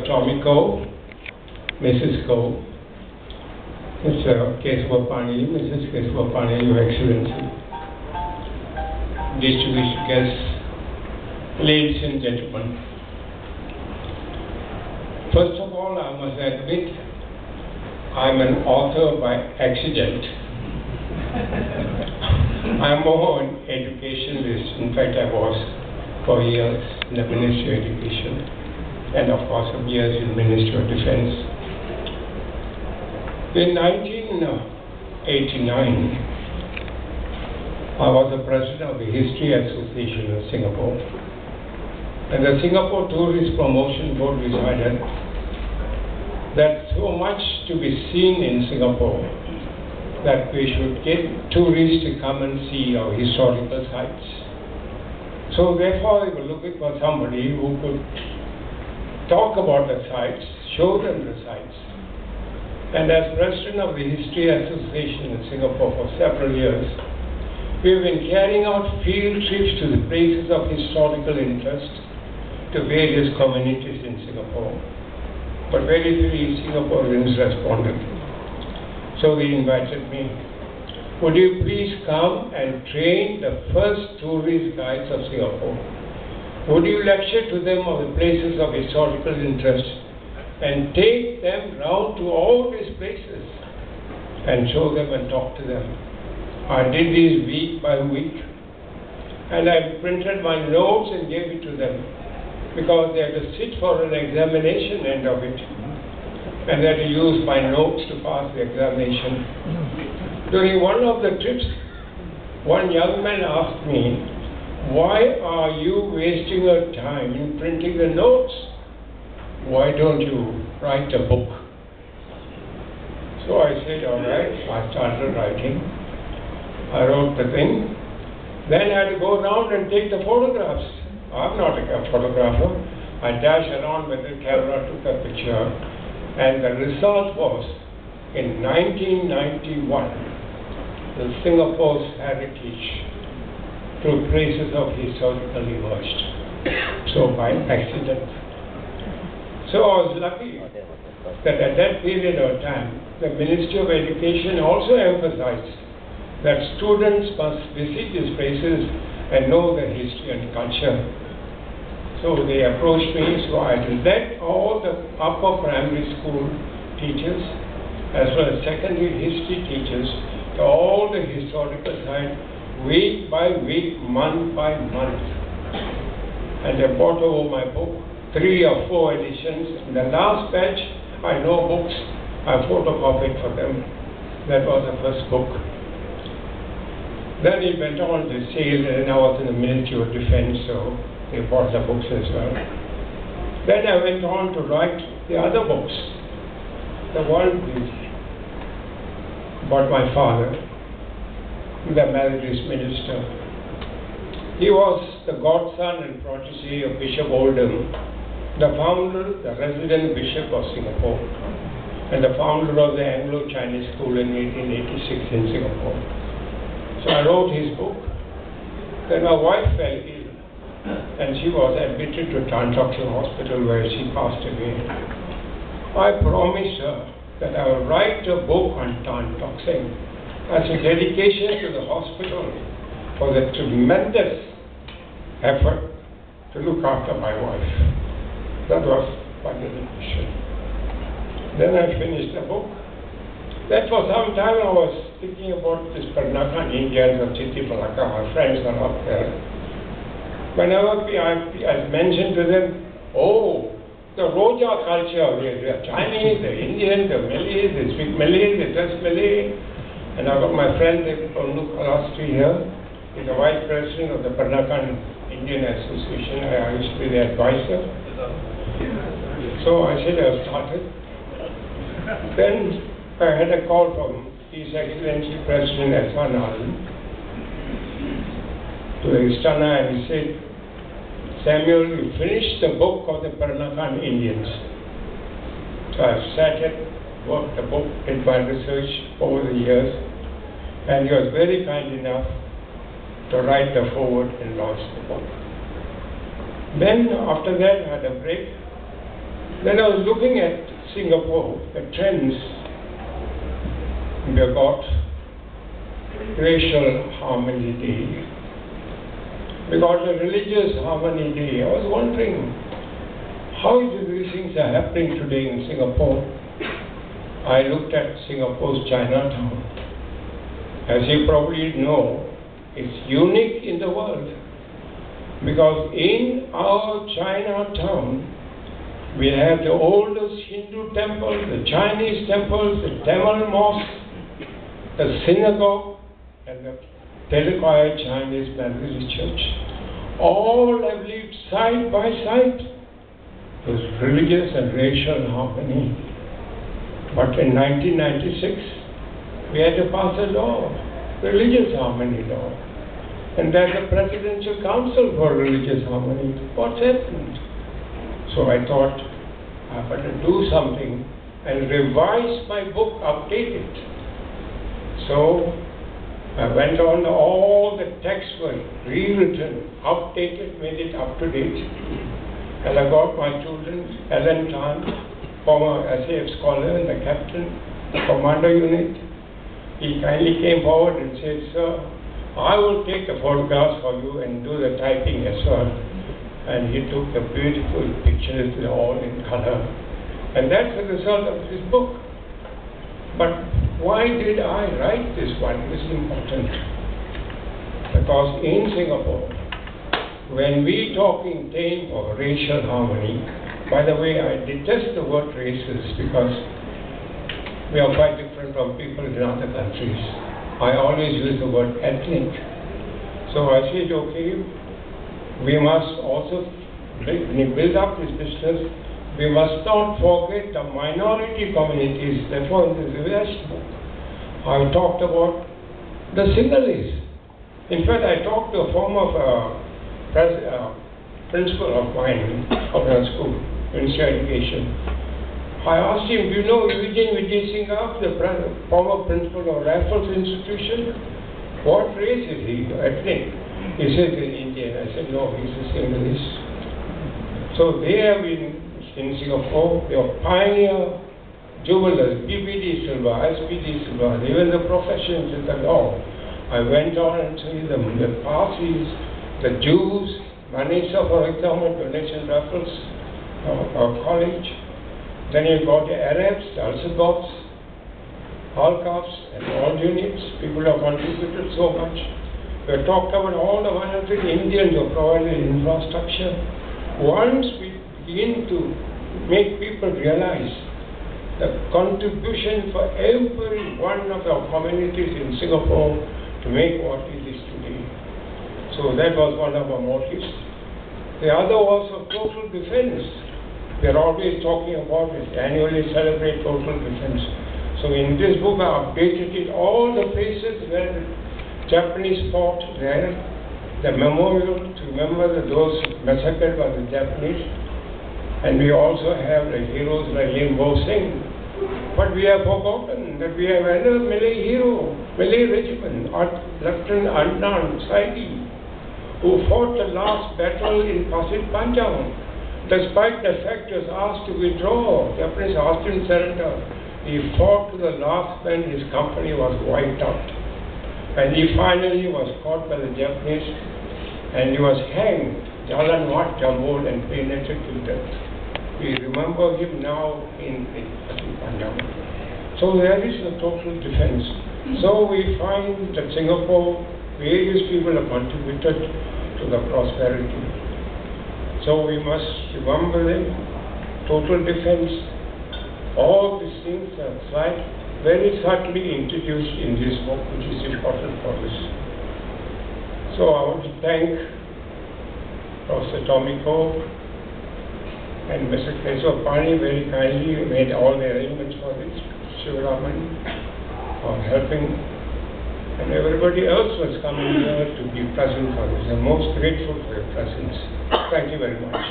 Tommy Ko, Mrs. Ko, Mr. Keswapani, Mrs. Keswapani, Your Excellency, distinguished guests, ladies and gentlemen. First of all, I must admit, I'm an author by accident. I'm more an educationalist. In fact, I was for years in the Ministry of Education and of course some years in the Ministry of Defense. In 1989, I was the president of the History Association of Singapore, and the Singapore Tourist Promotion Board decided that so much to be seen in Singapore that we should get tourists to come and see our historical sites. So therefore, we were looking for somebody who could talk about the sites, show them the sites. And as president of the History Association in Singapore for several years, we've been carrying out field trips to the places of historical interest to various communities in Singapore. But very few Singaporeans responded. So they invited me. Would you please come and train the first tourist guides of Singapore? Would you lecture to them of the places of historical interest and take them round to all these places and show them and talk to them? I did this week by week, and I printed my notes and gave it to them because they had to sit for an examination end of it, and they had to use my notes to pass the examination. During one of the trips, one young man asked me, "Why are you wasting your time in printing the notes? Why don't you write a book?" So I said, all right. I started writing. I wrote the thing. Then I had to go around and take the photographs. I'm not a photographer. I dashed around with the camera, took a picture, and the result was, in 1991, the Singapore's heritage through traces of historical emerged. So by accident. So I was lucky that at that period of time, the Ministry of Education also emphasized that students must visit these places and know the history and culture. So they approached me, so I led all the upper primary school teachers as well as secondary history teachers to all the historical sites week by week, month by month. And they brought over my book, 3 or 4 editions. In the last batch, I know books, I photocopied for them. That was the first book. Then it went on to sale, and I was in the Ministry of Defense, so they bought the books as well. Then I went on to write the other books. The one about my father, the Methodist minister. He was the godson and protege of Bishop Oldham, the founder, the resident bishop of Singapore, and the founder of the Anglo-Chinese school in 1886 in Singapore. So I wrote his book. Then my wife fell ill, and she was admitted to Tan Tock Seng Hospital where she passed away. I promised her that I will write a book on Tan Tock Seng as a dedication to the hospital for the tremendous effort to look after my wife. That was my dedication. Then I finished the book. Then for some time I was thinking about this Peranakan Indians of Chitti Malacca. My friends are up there. Whenever I mentioned to them, oh, the Roja culture, the Chinese, the Indian, the Malays, they speak Malay, they dress Malay. And I've got my friend from Kalastri here. He's the vice president of the Peranakan Indian Association. I used to be the advisor. So I said I started. Then I had a call from His Excellency President S.R. to Istana, and he said, "Samuel, you finished the book of the Peranakan Indians." So I sat and worked the book, did my research over the years, and he was very kind enough to write the foreword and launch the book. Then after that I had a break. Then I was looking at Singapore, the trends. We have got racial harmony day. We got a religious harmony day. I was wondering, how these things are happening today in Singapore? I looked at Singapore's Chinatown. As you probably know, it's unique in the world because in our Chinatown, we have the oldest Hindu temple, the Chinese temples, the Tamil mosque, the synagogue, and the Telugu Chinese Methodist Church. All have lived side by side with religious and racial harmony. But in 1996, we had to pass a law, religious harmony law. And there's a Presidential Council for Religious Harmony. What's happened? So I thought, I better do something and revise my book, update it. So I went on, all the texts were rewritten, updated, made it up to date. And I got my children, Alan Tan, former SAF scholar and the captain, commander unit. He kindly came forward and said, "Sir, I will take the photographs for you and do the typing as well." And he took the beautiful pictures, all in color. And that's the result of this book. But why did I write this one? This is important. Because in Singapore, when we talk in terms of racial harmony, by the way, I detest the word racist because we are quite different from people in other countries. I always use the word ethnic. So I said, okay, we must also build up this business. We must not forget the minority communities. Therefore, in this last book, I talked about the Sinhalese. In fact, I talked to a former principal of mine of our school, Ministry of Education. I asked him, "Do you know Eugene Vijayasinghe, the former principal of Raffles Institution? What race is he? Ethnic?" He said, "He's Indian." I said, "No, he's a Sinhalese." So they have been in Singapore, they are pioneer jewelers, BBD Silva, SPD Silva, even the professions in the law. I went on and see them, the Parsis, the Jews, Manisa, for example, donation Raffles college. Then you got the Arabs, the Al-Shabaabs, Al-Qafs, and all units. People have contributed so much. We talked about all the 100 Indians who provided infrastructure. Once we begin to make people realize the contribution for every one of our communities in Singapore to make what it is today. So that was one of our motives. The other was of total defense. We are always talking about it, annually celebrate total defense. So in this book I updated it, all the places where the Japanese fought there, the memorial to remember those massacred by the Japanese. And we also have the heroes like Lim Bo Singh. But we have forgotten that we have another Malay hero, Malay regiment, Lieutenant Adnan Saidi, who fought the last battle in Pasir Panjang. Despite the fact he was asked to withdraw, Japanese asked him to surrender. He fought to the last man, his company was wiped out. And he finally was caught by the Japanese and he was hanged, Jalan Wat Jambol, and penetrated to death. We remember him now in Pasir Panjang. So there is a total defense. So we find that Singapore, various people have contributed to the prosperity. So we must remember them, total defense. All these things are very subtly introduced in this book, which is important for us. So I want to thank Professor Tomiko and Mr. Keswapani very kindly made all the arrangements for this, Shivaraman for helping, and everybody else was coming here to be present for this. I'm most grateful for your presence. Thank you very much.